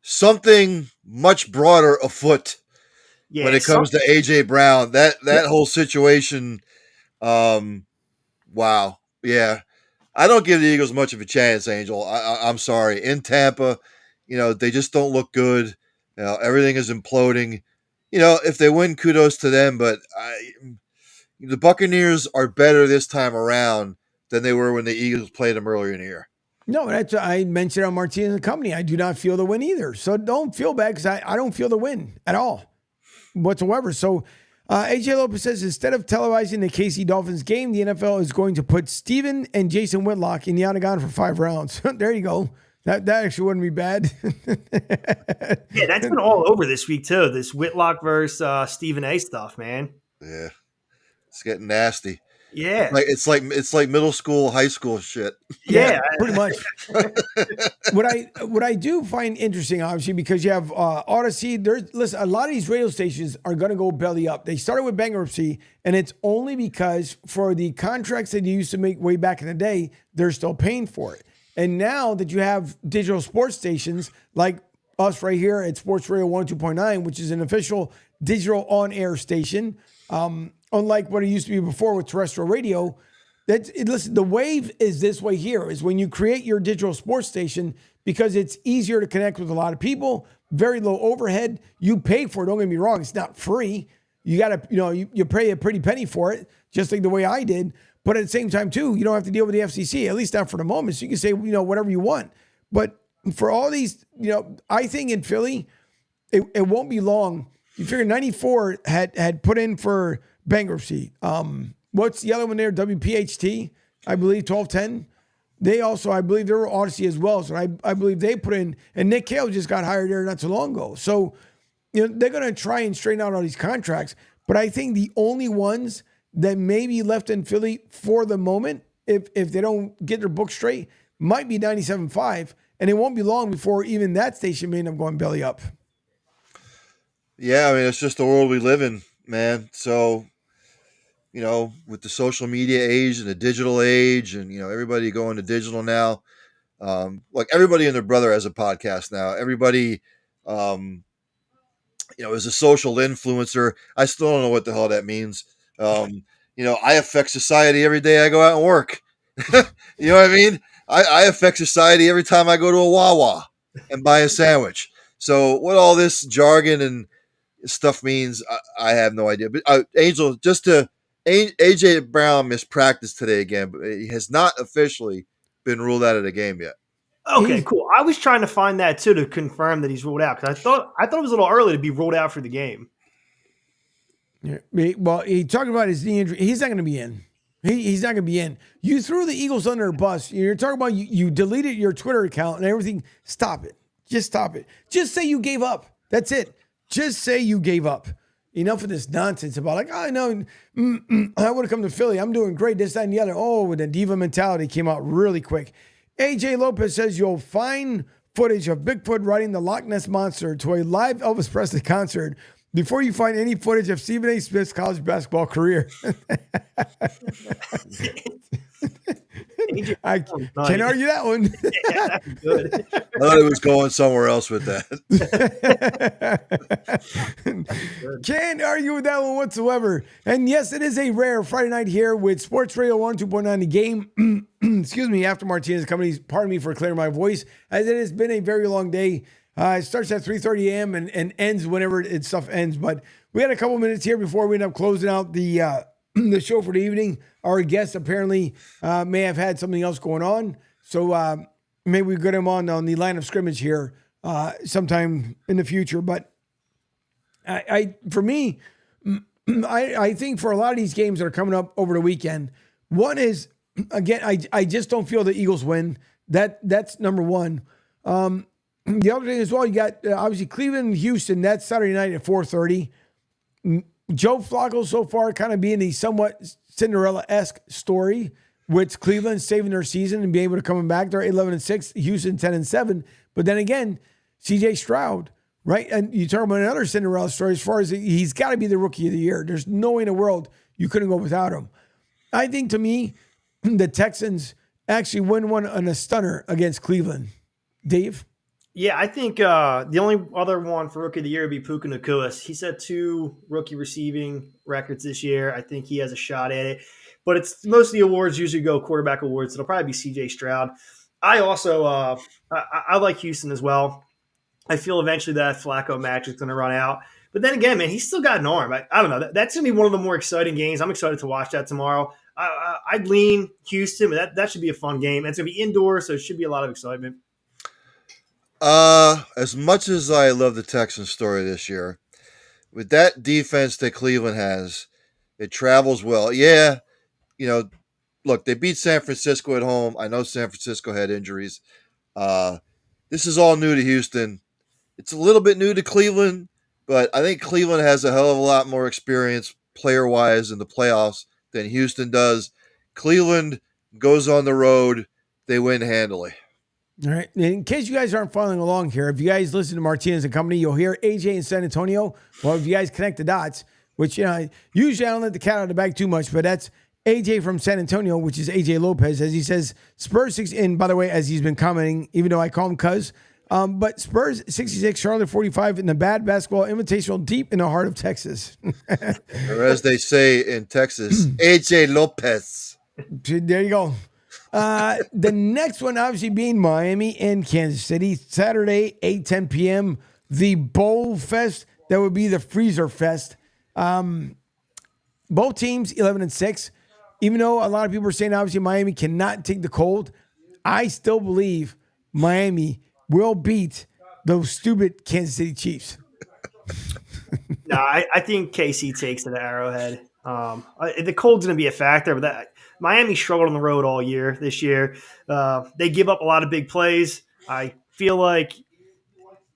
something much broader afoot when it comes to AJ Brown. That whole situation, wow. Yeah. I don't give the Eagles much of a chance, Angel. I'm sorry. In Tampa, they just don't look good. Everything is imploding. If they win, kudos to them, but the Buccaneers are better this time around than they were when the Eagles played them earlier in the year. No, I mentioned on Martinez and Company, I do not feel the win either. So don't feel bad because I don't feel the win at all whatsoever. So AJ Lopez says, instead of televising the KC Dolphins game, the NFL is going to put Steven and Jason Whitlock in the Onagon for 5 rounds. There you go. That actually wouldn't be bad. Yeah, that's been all over this week too. This Whitlock versus Stephen A stuff, man. Yeah, it's getting nasty. Yeah, it's like middle school, high school shit. Yeah, pretty much. What I do find interesting, obviously, because you have Odyssey. Listen, a lot of these radio stations are going to go belly up. They started with bankruptcy, and it's only because for the contracts that you used to make way back in the day, they're still paying for it. And now that you have digital sports stations like us right here at Sports Radio 102.9, which is an official digital on-air station, unlike what it used to be before with terrestrial radio, listen, the wave is this way here, is when you create your digital sports station, because it's easier to connect with a lot of people, very low overhead. You pay for it, don't get me wrong, it's not free. You got to, you pay a pretty penny for it, just like the way I did. But at the same time, too, you don't have to deal with the FCC, at least not for the moment. So you can say, whatever you want. But for all these, I think in Philly, it won't be long You figure 94 had put in for bankruptcy. What's the other one there? WPHT, I believe, 1210. They also, I believe, they were Odyssey as well. So I believe they put in, and Nick Cale just got hired there not too long ago. So, they're going to try and straighten out all these contracts. But I think the only ones that may be left in Philly for the moment, if they don't get their book straight, might be 97.5. And it won't be long before even that station may end up going belly up. Yeah, I mean, it's just the world we live in, man. So, with the social media age and the digital age and, everybody going to digital now, like everybody and their brother has a podcast now. Everybody, is a social influencer. I still don't know what the hell that means. I affect society every day I go out and work. You know what I mean? I affect society every time I go to a Wawa and buy a sandwich. So what all this jargon and stuff means, I have no idea. But Angel, AJ Brown missed practice today again, but he has not officially been ruled out of the game yet. Okay, cool. I was trying to find that too to confirm that he's ruled out because I thought it was a little early to be ruled out for the game. Yeah, well, he talked about his knee injury. He's not going to be in. He's not going to be in. You threw the Eagles under a bus. You're talking about you deleted your Twitter account and everything. Stop it. Just stop it. Just say you gave up. That's it. Just say you gave up. Enough of this nonsense about like, I know I would have come to Philly. I'm doing great. This, that, and the other. Oh, the diva mentality came out really quick. AJ Lopez says you'll find footage of Bigfoot riding the Loch Ness Monster to a live Elvis Presley concert before you find any footage of Stephen A. Smith's college basketball career. I can't argue that one. Yeah, that's good. I thought it was going somewhere else with that. Can't argue with that one whatsoever. And yes, it is a rare Friday night here with Sports Radio 102.9 The Game. Excuse me, after Martinez Companies. Pardon me for clearing my voice, as it has been a very long day. It starts at 3:30 a.m. and ends whenever stuff ends. But we had a couple minutes here before we end up closing out the show for the evening. Our guest apparently may have had something else going on. So maybe we get him on the line of scrimmage here sometime in the future. But for me, I think for a lot of these games that are coming up over the weekend, one is, again, I just don't feel the Eagles win. That's number one. The other thing as well, you got obviously Cleveland and Houston. That's Saturday night at 4:30. Joe Flacco so far kind of being the somewhat Cinderella-esque story with Cleveland saving their season and being able to come back. They're 11-6, Houston 10-7. But then again, CJ Stroud, right? And you talk about another Cinderella story as far as he's got to be the rookie of the year. There's no way in the world you couldn't go without him. I think to me, the Texans actually win one on a stunner against Cleveland. Dave? Yeah, I think the only other one for Rookie of the Year would be Puka Nacua. He set 2 rookie receiving records this year. I think he has a shot at it. But it's most of the awards usually go quarterback awards. It'll probably be C.J. Stroud. I also I like Houston as well. I feel eventually that Flacco match is going to run out. But then again, man, he's still got an arm. I don't know. That's going to be one of the more exciting games. I'm excited to watch that tomorrow. I'd lean Houston, but that should be a fun game. It's going to be indoors, so it should be a lot of excitement. As much as I love the Texans story this year, with that defense that Cleveland has, it travels well. Yeah, look, they beat San Francisco at home. I know San Francisco had injuries. This is all new to Houston. It's a little bit new to Cleveland, but I think Cleveland has a hell of a lot more experience player-wise in the playoffs than Houston does. Cleveland goes on the road. They win handily. All right. In case you guys aren't following along here, if you guys listen to Martinez and Company, you'll hear AJ in San Antonio. Well, if you guys connect the dots, which usually I don't let the cat out of the bag too much, but that's AJ from San Antonio, which is AJ Lopez, as he says, Spurs 6, and by the way, as he's been commenting, even though I call him Cuz, but Spurs 66, Charlotte 45 in the Bad Basketball Invitational deep in the heart of Texas. Or as they say in Texas, AJ Lopez. There you go. The next one obviously being Miami and Kansas City, Saturday, 8:10 p.m. The Bowl Fest. That would be the Freezer Fest. Both teams 11-6. Even though a lot of people are saying obviously Miami cannot take the cold, I still believe Miami will beat those stupid Kansas City Chiefs. No, I think KC takes it at Arrowhead. The cold's going to be a factor, but Miami struggled on the road all year this year. They give up a lot of big plays. I feel like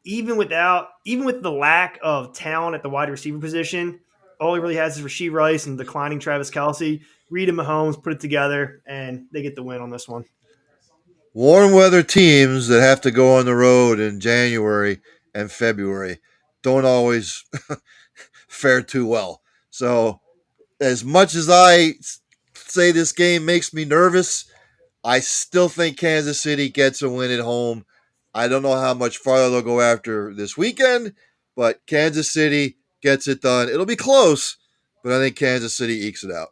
even with the lack of talent at the wide receiver position, all he really has is Rasheed Rice and declining Travis Kelce. Reed and Mahomes put it together, and they get the win on this one. Warm weather teams that have to go on the road in January and February don't always fare too well. So, as much as I say this game makes me nervous, I still think Kansas City gets a win at home. I don't know how much farther they'll go after this weekend, but Kansas City gets it done. It'll be close, but I think Kansas City ekes it out.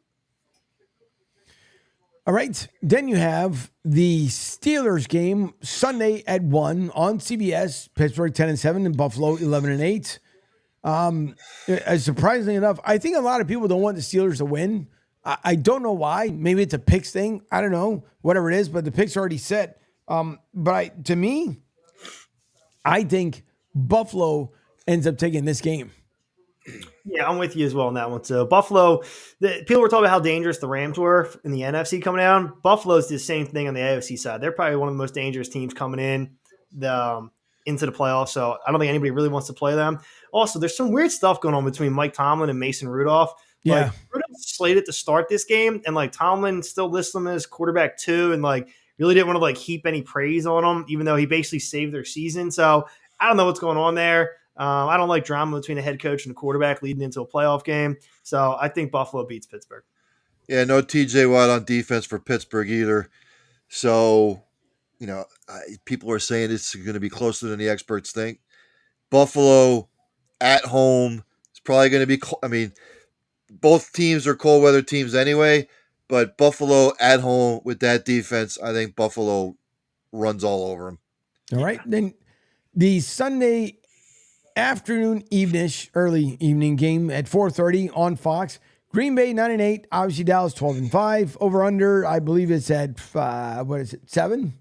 All right. Then you have the Steelers game Sunday at 1 on CBS. Pittsburgh 10-7 and Buffalo 11-8. Surprisingly enough, I think a lot of people don't want the Steelers to win. I don't know why. Maybe it's a picks thing. I don't know. Whatever it is, but the picks are already set. To me, I think Buffalo ends up taking this game. Yeah, I'm with you as well on that one. So Buffalo, people were talking about how dangerous the Rams were in the NFC coming down. Buffalo's the same thing on the AFC side. They're probably one of the most dangerous teams coming into the playoffs. So I don't think anybody really wants to play them. Also, there's some weird stuff going on between Mike Tomlin and Mason Rudolph. Yeah. Like Rudolph's slated to start this game, and like Tomlin still lists him as quarterback 2, and like really didn't want to like heap any praise on him, even though he basically saved their season. So I don't know what's going on there. I don't like drama between the head coach and the quarterback leading into a playoff game. So I think Buffalo beats Pittsburgh. Yeah, no TJ Watt on defense for Pittsburgh either. So, people are saying it's going to be closer than the experts think. Buffalo at home is probably going to be, both teams are cold weather teams anyway, but Buffalo at home with that defense, I think Buffalo runs all over them. All right. Then the Sunday afternoon, early evening game at 4:30 on Fox. Green Bay 9-8. Obviously, Dallas 12-5. Over under, I believe it's at 7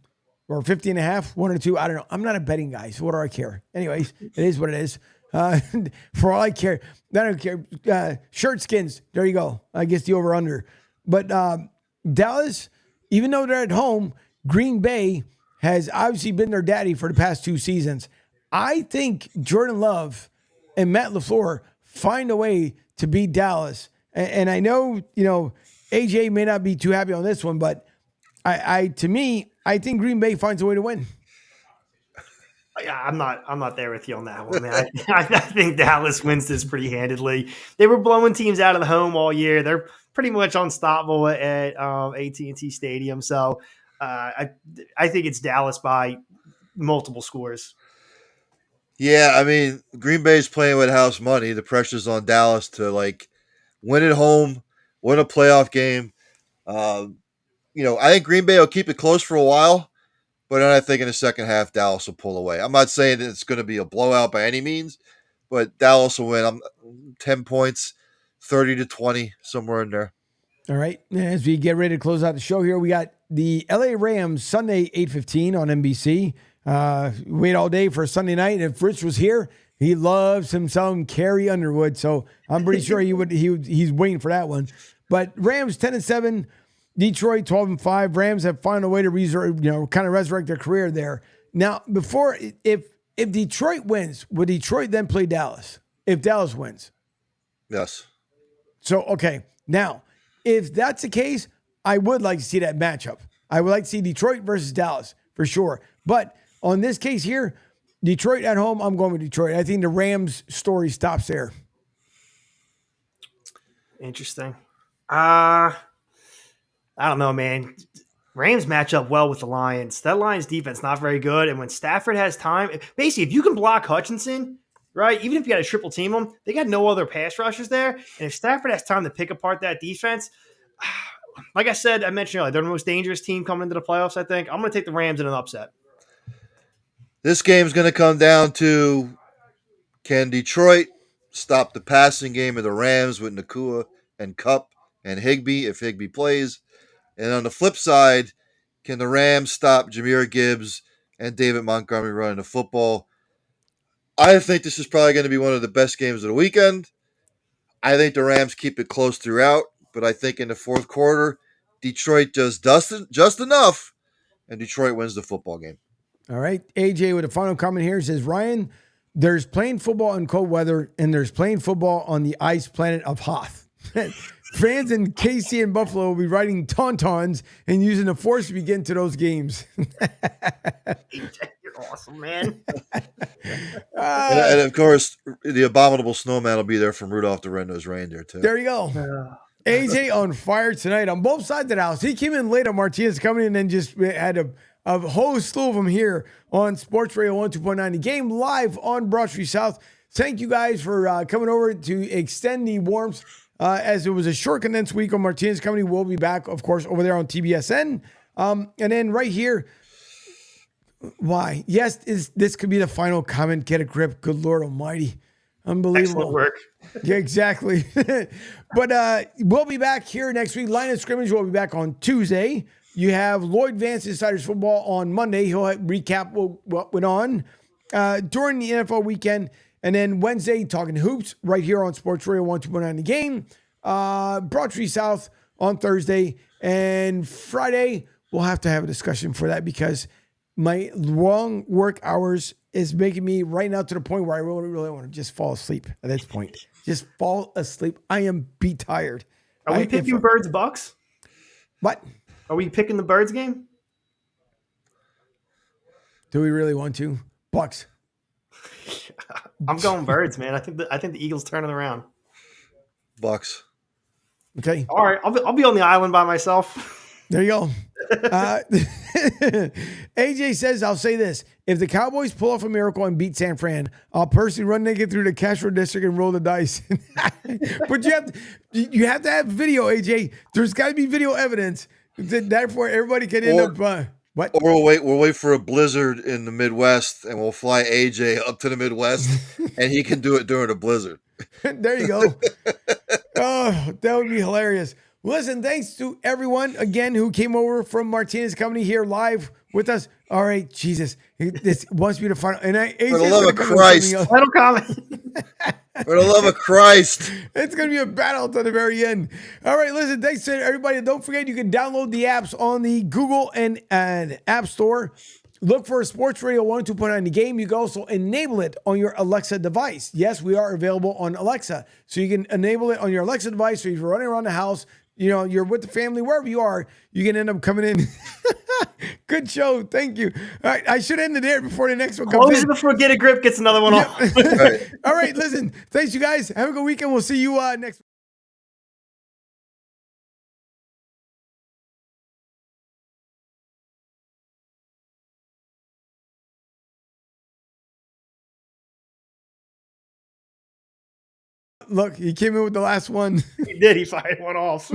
or 50.5, 1 or 2. I don't know. I'm not a betting guy, so what do I care? Anyways, it is what it is. For all I care, I don't care. Shirt skins. There you go. I guess the over under. But Dallas, even though they're at home, Green Bay has obviously been their daddy for the past 2 seasons. I think Jordan Love and Matt LaFleur find a way to beat Dallas. And I know, AJ may not be too happy on this one, but I think Green Bay finds a way to win. Yeah, I'm not there with you on that one, man. I think Dallas wins this pretty handedly. They were blowing teams out of the home all year. They're pretty much unstoppable at AT&T Stadium. So I think it's Dallas by multiple scores. Yeah, Green Bay's playing with house money. The pressure's on Dallas to win at home, win a playoff game. I think Green Bay will keep it close for a while, but then I think in the second half Dallas will pull away. I'm not saying that it's going to be a blowout by any means, but Dallas will win. I'm 10 points, 30-20, somewhere in there. All right. As we get ready to close out the show here, we got the LA Rams Sunday 8:15 on NBC. Wait all day for Sunday night. If Rich was here, he loves himself Carrie Underwood, so I'm pretty sure he's waiting for that one. But Rams 10-7, Detroit 12-5. Rams have found a way to resurrect their career there. Now, if Detroit wins, would Detroit then play Dallas? If Dallas wins, yes. So okay, now if that's the case, I would like to see that matchup. I would like to see Detroit versus Dallas for sure, but. On this case here, Detroit at home, I'm going with Detroit. I think the Rams story stops there. Interesting. I don't know, man. Rams match up well with the Lions. That Lions defense not very good. And when Stafford has time, basically, if you can block Hutchinson, right, even if you got to triple team them, they got no other pass rushers there. And if Stafford has time to pick apart that defense, like I said, I mentioned earlier, they're the most dangerous team coming into the playoffs, I think. I'm going to take the Rams in an upset. This game's going to come down to, can Detroit stop the passing game of the Rams with Nakua and Kupp and Higbee if Higbee plays? And on the flip side, can the Rams stop Jahmyr Gibbs and David Montgomery running the football? I think this is probably going to be one of the best games of the weekend. I think the Rams keep it close throughout, but I think in the fourth quarter, Detroit does just enough, and Detroit wins the football game. All right. AJ with a final comment here says, Ryan, there's playing football in cold weather, and there's playing football on the ice planet of Hoth. Fans in KC and Buffalo will be riding tauntauns and using the force to get into those games. You're awesome, man. And of course, the abominable snowman will be there from Rudolph the Red-Nosed Reindeer, too. There you go. AJ on fire tonight on both sides of the house. He came in late on Martinez coming in and just had a whole slew of them here on Sports Radio 102.9. The game live on Broad Street South. Thank you guys for coming over to extend the warmth. As it was a short condensed week on Martinez Company, we'll be back, of course, over there on TBSN. And then right here, why? Yes, this could be the final comment. Get a grip. Good Lord Almighty. Unbelievable. Excellent work. Yeah, exactly. But we'll be back here next week. Line of scrimmage will be back on Tuesday. You have Lloyd Vance Insiders Football on Monday. He'll recap what went on during the NFL weekend. And then Wednesday, talking hoops right here on Sports Radio 102.9 The Game. Broad Street South on Thursday. And Friday, we'll have to have a discussion for that because my long work hours is making me right now to the point where I really want to just fall asleep at this point. Just fall asleep. I am beat tired. Are we picking Birds Bucks? What? Are we picking the Birds game? Do we really want to? Bucks. I'm going Birds, man. I think the Eagles turning around. Bucks. Okay. All right, I'll be on the island by myself. There you go. AJ says, I'll say this. If the Cowboys pull off a miracle and beat San Fran, I'll personally run naked through the Castro District and roll the dice. But you have to have video, AJ. There's got to be video evidence. Therefore, everybody can end up... what? Or we'll wait for a blizzard in the Midwest, and we'll fly AJ up to the Midwest, and he can do it during a blizzard. There you go. Oh, that would be hilarious. Listen, thanks to everyone, again, who came over from Martinez Company here live with us. All right, Jesus. This wants me to find... And for the love of Christ. Final comment. For the love of Christ. It's going to be a battle to the very end. All right, listen, thanks to everybody. Don't forget, you can download the apps on the Google and App Store. Look for Sports Radio 102.9 The Game. You can also enable it on your Alexa device. Yes, we are available on Alexa. So you can enable it on your Alexa device. So if you're running around the house, you're with the family, wherever you are, you can end up coming in. Good show. Thank you. All right. I should end it there before the next one comes Close in. before Get a Grip gets another one off. All right. Listen, thanks, you guys. Have a good weekend. We'll see you next week. Look, he came in with the last one. He did. He fired one off.